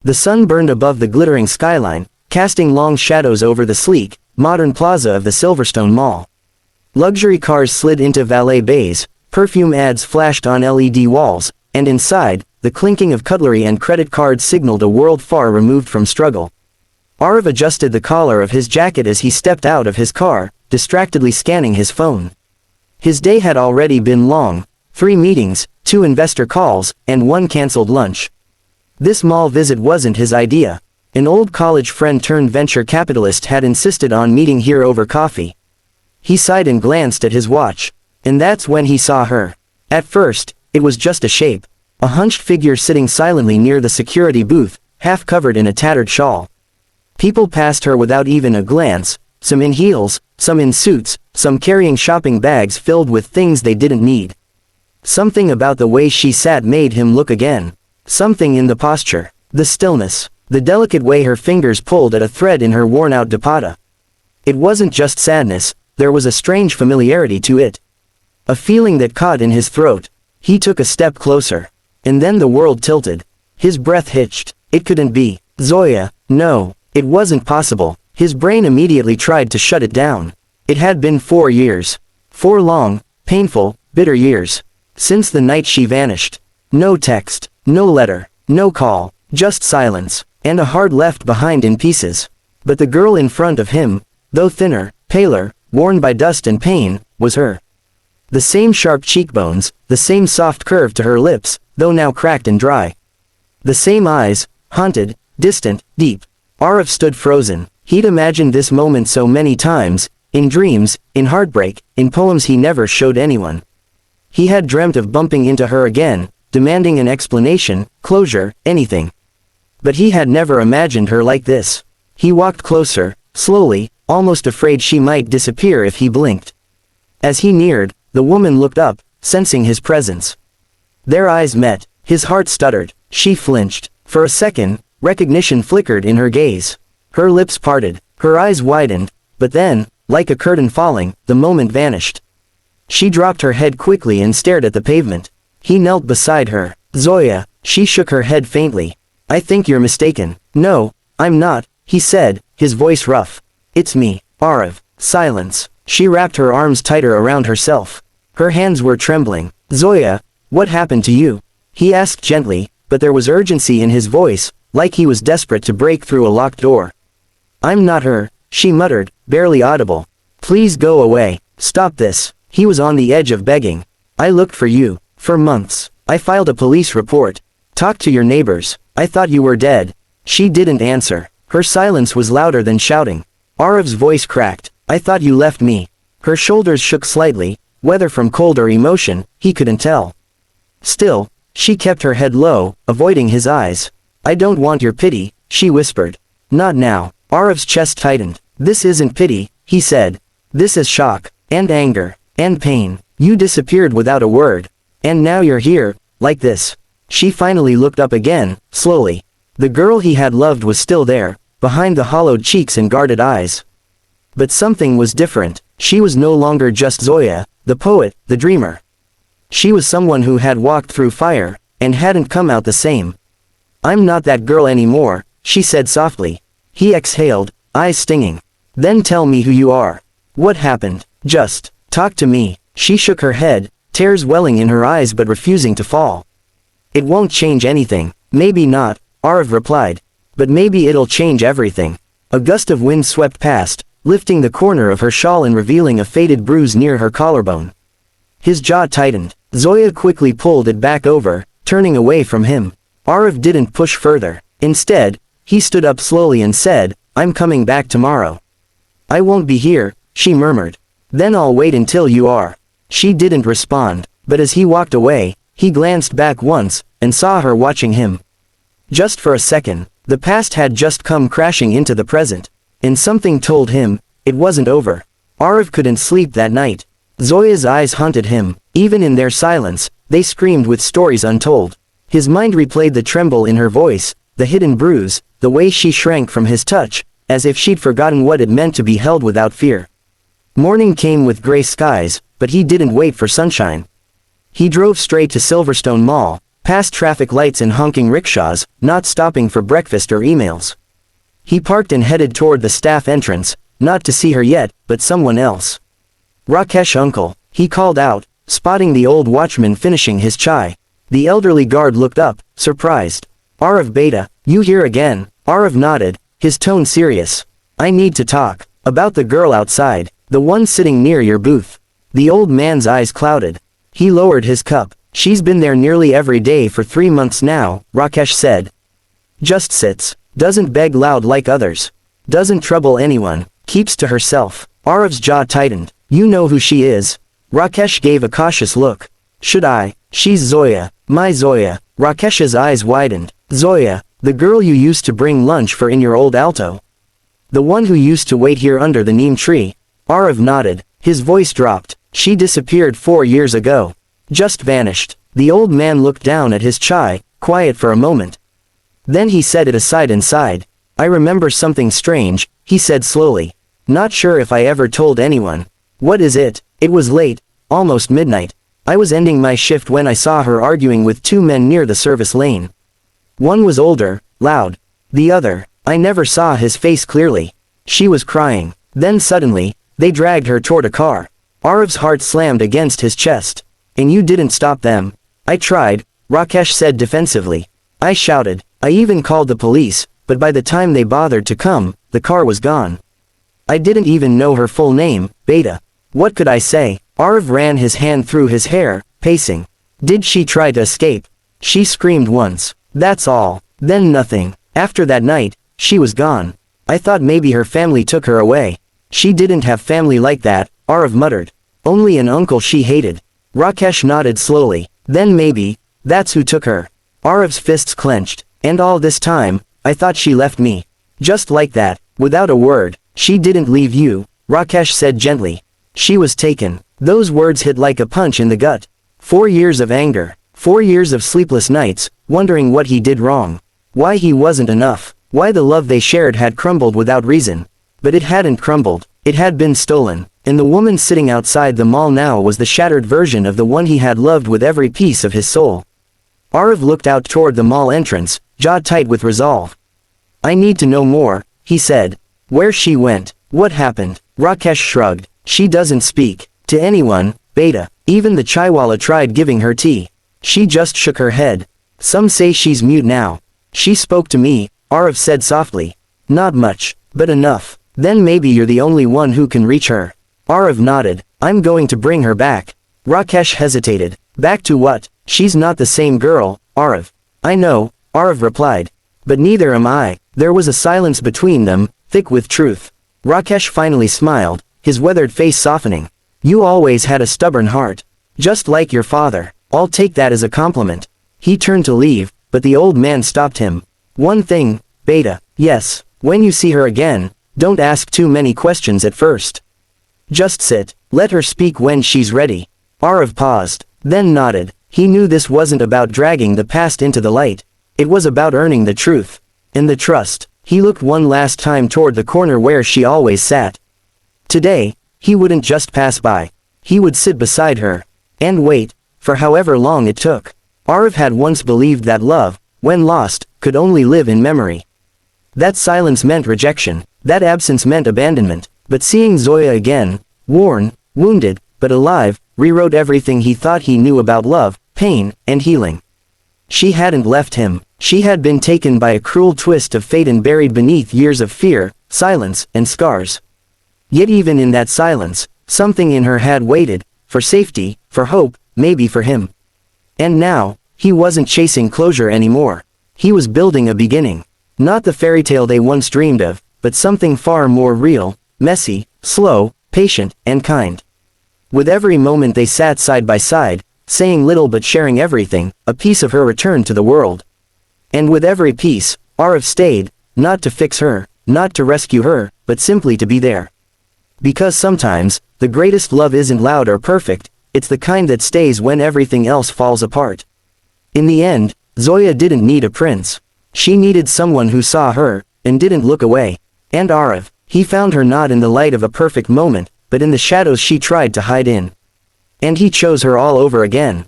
The sun burned above the glittering skyline, casting long shadows over the sleek, modern plaza of the Silverstone Mall. Luxury cars slid into valet bays, perfume ads flashed on LED walls, and inside, the clinking of cutlery and credit cards signaled a world far removed from struggle. Aarav adjusted the collar of his jacket as he stepped out of his car, distractedly scanning his phone. His day had already been long, 3 meetings, 2 investor calls, and 1 cancelled lunch. This mall visit wasn't his idea. An old college friend turned venture capitalist had insisted on meeting here over coffee. He sighed and glanced at his watch. And that's when he saw her. At first, it was just a shape. A hunched figure sitting silently near the security booth, half covered in a tattered shawl. People passed her without even a glance, some in heels, some in suits, some carrying shopping bags filled with things they didn't need. Something about the way she sat made him look again. Something in the posture, the stillness, the delicate way her fingers pulled at a thread in her worn-out dupatta. It wasn't just sadness, there was a strange familiarity to it. A feeling that caught in his throat. He took a step closer. And then the world tilted. His breath hitched. It couldn't be. Zoya, no, it wasn't possible. His brain immediately tried to shut it down. It had been 4 years. 4 long, painful, bitter years. Since the night she vanished. No text, no letter, no call, just silence, and a heart left behind in pieces. But the girl in front of him, though thinner, paler, worn by dust and pain, was her. The same sharp cheekbones, the same soft curve to her lips, though now cracked and dry. The same eyes, haunted, distant, deep. Aarav stood frozen. He'd imagined this moment so many times, in dreams, in heartbreak, in poems he never showed anyone. He had dreamt of bumping into her again, demanding an explanation, closure, anything. But he had never imagined her like this. He walked closer, slowly, almost afraid she might disappear if he blinked. As he neared, the woman looked up, sensing his presence. Their eyes met. His heart stuttered. She flinched. For a second, recognition flickered in her gaze. Her lips parted. Her eyes widened. But then, like a curtain falling, the moment vanished. She dropped her head quickly and stared at the pavement. He knelt beside her. Zoya, she shook her head faintly. I think you're mistaken. No, I'm not, he said, his voice rough. It's me, Aarav. Silence. She wrapped her arms tighter around herself. Her hands were trembling. Zoya, what happened to you? He asked gently, but there was urgency in his voice, like he was desperate to break through a locked door. I'm not her, she muttered, barely audible. Please go away. Stop this. He was on the edge of begging. I looked for you. For months. I filed a police report. Talked to your neighbors. I thought you were dead. She didn't answer. Her silence was louder than shouting. Aarav's voice cracked. I thought you left me. Her shoulders shook slightly, whether from cold or emotion, he couldn't tell. Still, she kept her head low, avoiding his eyes. I don't want your pity, she whispered. Not now. Aarav's chest tightened. This isn't pity, he said. This is shock, and anger, and pain. You disappeared without a word. And now you're here, like this. She finally looked up again, slowly. The girl he had loved was still there, behind the hollowed cheeks and guarded eyes. But something was different. She was no longer just Zoya, the poet, the dreamer. She was someone who had walked through fire, and hadn't come out the same. I'm not that girl anymore, she said softly. He exhaled, eyes stinging. Then tell me who you are. What happened? Just talk to me. She shook her head, tears welling in her eyes but refusing to fall. It won't change anything. Maybe not, Aarav replied. But maybe it'll change everything. A gust of wind swept past, lifting the corner of her shawl and revealing a faded bruise near her collarbone. His jaw tightened. Zoya quickly pulled it back over, turning away from him. Aarav didn't push further. Instead, he stood up slowly and said, I'm coming back tomorrow. I won't be here, she murmured. Then I'll wait until you are. She didn't respond, but as he walked away, he glanced back once, and saw her watching him. Just for a second, the past had just come crashing into the present. And something told him, it wasn't over. Aarav couldn't sleep that night. Zoya's eyes haunted him. Even in their silence, they screamed with stories untold. His mind replayed the tremble in her voice, the hidden bruise, the way she shrank from his touch, as if she'd forgotten what it meant to be held without fear. Morning came with gray skies, but he didn't wait for sunshine. He drove straight to Silverstone Mall, Past traffic lights and honking rickshaws, not stopping for breakfast or emails. He parked and headed toward the staff entrance, not to see her yet, but someone else. "Rakesh uncle," he called out, spotting the old watchman finishing his chai. The elderly guard looked up, surprised. "Aarav beta, you here again?" Aarav nodded, his tone serious. "I need to talk. About the girl outside, the one sitting near your booth." The old man's eyes clouded. He lowered his cup. "She's been there nearly every day for 3 months now," Rakesh said. "Just sits. Doesn't beg loud like others. Doesn't trouble anyone. Keeps to herself." Aarav's jaw tightened. "You know who she is?" Rakesh gave a cautious look. "Should I? She's Zoya. My Zoya." Rakesh's eyes widened. "Zoya, the girl you used to bring lunch for in your old Alto? The one who used to wait here under the neem tree?" Aarav nodded. His voice dropped. "She disappeared 4 years ago. Just vanished." The old man looked down at his chai, quiet for a moment. Then he set it aside and sighed. "I remember something strange," he said slowly. "Not sure if I ever told anyone." "What is it?" "It was late, almost midnight. I was ending my shift when I saw her arguing with 2 men near the service lane. One was older, loud. The other, I never saw his face clearly. She was crying. Then suddenly, they dragged her toward a car." Aarav's heart slammed against his chest. "And you didn't stop them?" "I tried," Rakesh said defensively. "I shouted. I even called the police, but by the time they bothered to come, the car was gone. I didn't even know her full name, Beta. What could I say?" Aarav ran his hand through his hair, pacing. "Did she try to escape?" "She screamed once. That's all. Then nothing. After that night, she was gone. I thought maybe her family took her away." "She didn't have family like that," Aarav muttered. "Only an uncle she hated." Rakesh nodded slowly. "Then maybe, that's who took her." Aarav's fists clenched. "And all this time, I thought she left me. Just like that, without a word." "She didn't leave you," Rakesh said gently. "She was taken." Those words hit like a punch in the gut. 4 years of anger. 4 years of sleepless nights, wondering what he did wrong. Why he wasn't enough. Why the love they shared had crumbled without reason. But it hadn't crumbled. It had been stolen. And the woman sitting outside the mall now was the shattered version of the one he had loved with every piece of his soul. Aarav looked out toward the mall entrance, jaw tight with resolve. "I need to know more," he said. "Where she went. What happened?" Rakesh shrugged. "She doesn't speak. To anyone, Beta. Even the chaiwala tried giving her tea. She just shook her head. Some say she's mute now." "She spoke to me," Aarav said softly. "Not much, but enough. Then maybe you're the only one who can reach her." Aarav nodded. "I'm going to bring her back." Rakesh hesitated. "Back to what?" "She's not the same girl, Aarav." "I know," Aarav replied. "But neither am I." There was a silence between them, thick with truth. Rakesh finally smiled, his weathered face softening. "You always had a stubborn heart. Just like your father. I'll take that as a compliment." He turned to leave, but the old man stopped him. "One thing, Beta. Yes, when you see her again, don't ask too many questions at first. Just sit, let her speak when she's ready." Aarav paused, then nodded. He knew this wasn't about dragging the past into the light. It was about earning the truth. And the trust. He looked one last time toward the corner where she always sat. Today, he wouldn't just pass by. He would sit beside her. And wait, for however long it took. Aarav had once believed that love, when lost, could only live in memory. That silence meant rejection. That absence meant abandonment. But seeing Zoya again, worn, wounded, but alive, rewrote everything he thought he knew about love, pain, and healing. She hadn't left him. She had been taken by a cruel twist of fate and buried beneath years of fear, silence, and scars. Yet even in that silence, something in her had waited, for safety, for hope, maybe for him. And now, he wasn't chasing closure anymore. He was building a beginning. Not the fairy tale they once dreamed of, but something far more real, messy, slow, patient, and kind. With every moment they sat side by side, saying little but sharing everything, a piece of her returned to the world. And with every piece, Aarav stayed, not to fix her, not to rescue her, but simply to be there. Because sometimes, the greatest love isn't loud or perfect, it's the kind that stays when everything else falls apart. In the end, Zoya didn't need a prince. She needed someone who saw her, and didn't look away. And Aarav, he found her not in the light of a perfect moment, but in the shadows she tried to hide in. And he chose her all over again.